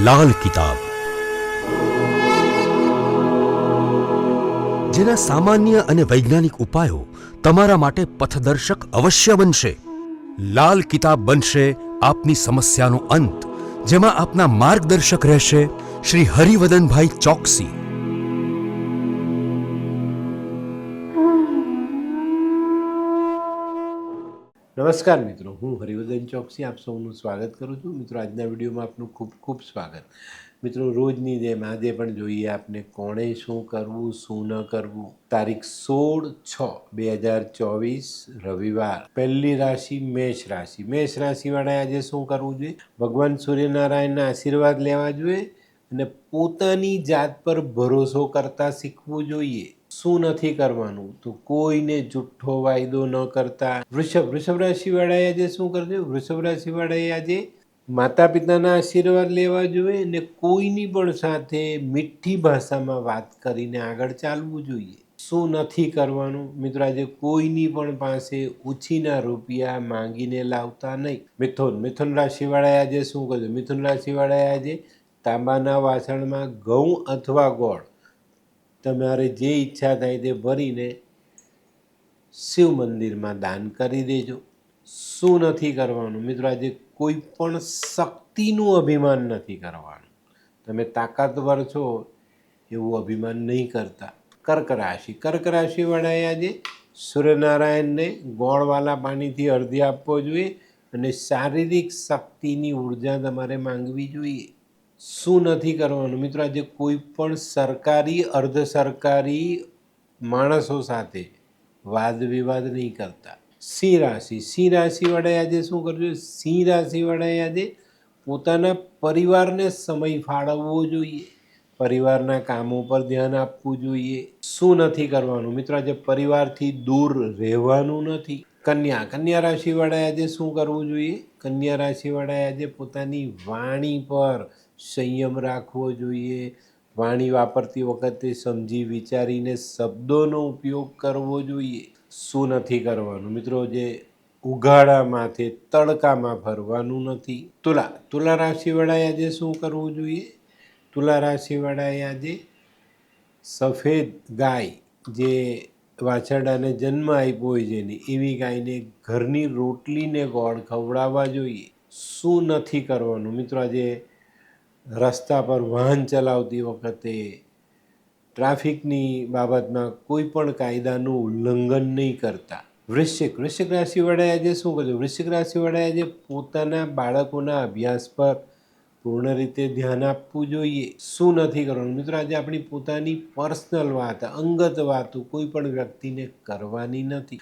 લાલ કિતાબ, જેના સામાન્ય અને વૈજ્ઞાનિક ઉપાયો તમારા માટે પથદર્શક અવશ્ય બનશે. લાલ કિતાબ બનશે આપની સમસ્યાનો અંત, જેમાં આપના માર્ગદર્શક રહેશે શ્રી હરિવદનભાઈ ચોકસી. નમસ્કાર મિત્રો, હું હરિવદન ચોકસી આપ સૌનું સ્વાગત કરું છું. મિત્રો, આજના વિડીયોમાં આપનું ખૂબ ખૂબ સ્વાગત. મિત્રો, રોજની જેમ આજે પણ જોઈએ આપને કોણે શું કરવું, શું ન કરવું. તારીખ 16/6/2024 રવિવાર. પહેલી રાશિ મેષ રાશિ. મેષ રાશિવાળાએ આજે શું કરવું જોઈએ? ભગવાન સૂર્યનારાયણના આશીર્વાદ લેવા જોઈએ અને પોતાની જાત પર ભરોસો કરતા શીખવું જોઈએ. શું નથી કરવાનું? તો કોઈને જુઠ્ઠો વાયદો ન કરતા. વૃષભ રાશિવાળાએ આજે શું કરજો? વૃષભ રાશિવાળાએ આજે માતા પિતાના આશીર્વાદ લેવા જોઈએ અને કોઈની પણ સાથે મીઠી ભાષામાં વાત કરીને આગળ ચાલવું જોઈએ. શું નથી કરવાનું? મિત્રો, આજે કોઈની પણ પાસે ઉછીના રૂપિયા માંગીને લાવતા નહીં. મિથુન રાશિવાળાએ આજે શું કરજો? મિથુન રાશિવાળાએ આજે તાંબાના વાસણમાં ઘઉં અથવા ગોળ, તમારે જે ઈચ્છા થાય તે ભરીને શિવ મંદિરમાં દાન કરી દેજો. શું નથી કરવાનું? મિત્રો, આજે કોઈ પણ શક્તિનું અભિમાન નથી કરવાનું. તમે તાકાતવર છો એવું અભિમાન નહીં કરતા. કર્ક રાશિવાળાએ આજે સૂર્યનારાયણને ગોળવાળા પાણીથી અર્ધ્ય આપવો જોઈએ અને શારીરિક શક્તિની ઉર્જા તમારે માંગવી જોઈએ. શું નથી કરવાનું? મિત્રો, આજે કોઈ પણ સરકારી અર્ધ સરકારી માણસો સાથે વાદ વિવાદ નહીં કરતા. સિંહ રાશિવાળાએ આજે શું કરવું? સિંહ રાશિવાળાએ આજે પોતાના પરિવારને સમય ફાળવવો જોઈએ. પરિવારના કામો પર ધ્યાન આપવું જોઈએ. શું નથી કરવાનું? મિત્રો, આજે પરિવારથી દૂર રહેવાનું નથી. કન્યા રાશિવાળાએ આજે શું કરવું જોઈએ? કન્યા રાશિવાળાએ આજે પોતાની વાણી પર સંયમ રાખવો જોઈએ. વાણી વાપરતી વખતે સમજી વિચારીને શબ્દોનો ઉપયોગ કરવો જોઈએ. શું નથી કરવાનું? મિત્રો, જે ઉઘાડા માથે તડકામાં ફરવાનું નથી. તુલા રાશિવાળાએ આજે શું કરવું જોઈએ? તુલા રાશિવાળાએ આજે સફેદ ગાય, જે વાછરડાને જન્મ આપ્યો હોય જેની, એવી ગાયને ઘરની રોટલીને ગોળ ખવડાવવા જોઈએ. શું નથી કરવાનું? મિત્રો, આજે રસ્તા પર વાહન ચલાવતી વખતે ટ્રાફિકની બાબતમાં કોઈ પણ કાયદાનું ઉલ્લંઘન નહીં કરતા. વૃશ્ચિક રાશિવાળાએ આજે શું કરજો? વૃશ્ચિક રાશિવાળાએ આજે પોતાના બાળકોના અભ્યાસ પર પૂર્ણ રીતે ધ્યાન આપવું જોઈએ. શું નથી કરવાનું? મિત્રો, આજે આપણી પોતાની પર્સનલ વાત, અંગત વાતો કોઈ પણ વ્યક્તિને કરવાની નથી.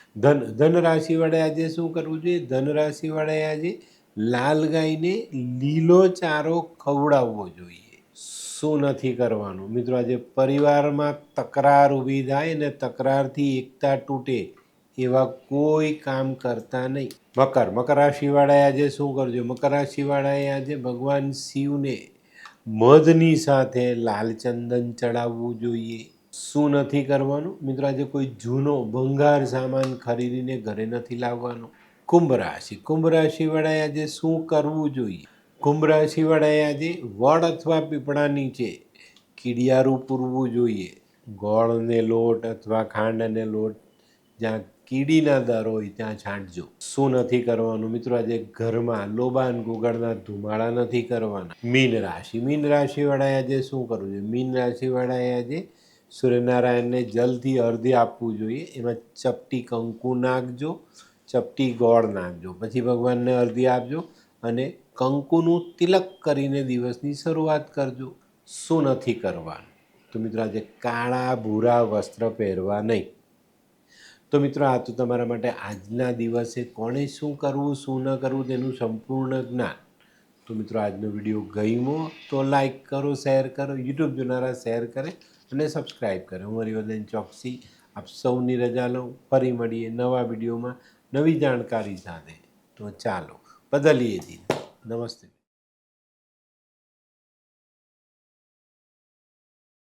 ધન રાશિવાળાએ આજે શું કરવું જોઈએ? ધન રાશિવાળાએ આજે લાલ ગાયને લીલો ચારો ખવડાવવો જોઈએ. શું નથી કરવાનું? મિત્રો, આજે પરિવારમાં તકરાર ઊભી થાય અને તકરારથી એકતા તૂટે એવા કોઈ કામ કરતા નહીં. મકર રાશિવાળાએ આજે શું કરજો? મકર રાશિવાળાએ આજે ભગવાન શિવને મધની સાથે લાલ ચંદન ચડાવવું જોઈએ. શું નથી કરવાનું? મિત્રો, આજે કોઈ જૂનો ભંગાર સામાન ખરીદીને ઘરે નથી લાવવાનો. કુંભ રાશિવાળાએ આજે શું કરવું જોઈએ? કુંભ રાશિવાળાએ આજે વડ અથવા પીપળા નીચે કીડિયારું પૂરવું જોઈએ. ગોળને લોટ અથવા ખાંડ અને લોટ જ્યાં કીડીના દર હોય ત્યાં છાંટજો. શું નથી કરવાનું? મિત્રો, આજે ઘરમાં લોબાન ગુગળના ધુમાડા નથી કરવાના. મીન રાશિવાળાએ આજે શું કરવું જોઈએ? મીન રાશિવાળાએ આજે સૂર્યનારાયણને જલથી અર્ધ્ય આપવું જોઈએ. એમાં ચપટી કંકુ નાખજો, ચપટી ગોળ નાખજો, પછી ભગવાનને અર્ધ્ય આપજો અને કંકુનું તિલક કરીને દિવસની શરૂઆત કરજો. શું નથી કરવાનું? તો મિત્રો, આજે કાળા ભૂરા વસ્ત્ર પહેરવા નહીં. તો મિત્રો, આ તો તમારા માટે આજના દિવસે કોણે શું કરવું, શું ન કરવું તેનું સંપૂર્ણ જ્ઞાન. તો મિત્રો, આજનો વિડીયો ગમ્યો તો લાઈક કરો, શેર કરો, યુટ્યુબ જોનારા શેર કરે અને સબસ્ક્રાઈબ કરે. હું હરિવર્ધન ચોકસી આપ સૌની રજા લઉં. ફરી મળીએ નવા વિડીયોમાં નવી જાણકારી સાથે. તો ચાલો બદલીએ જી. નમસ્તે.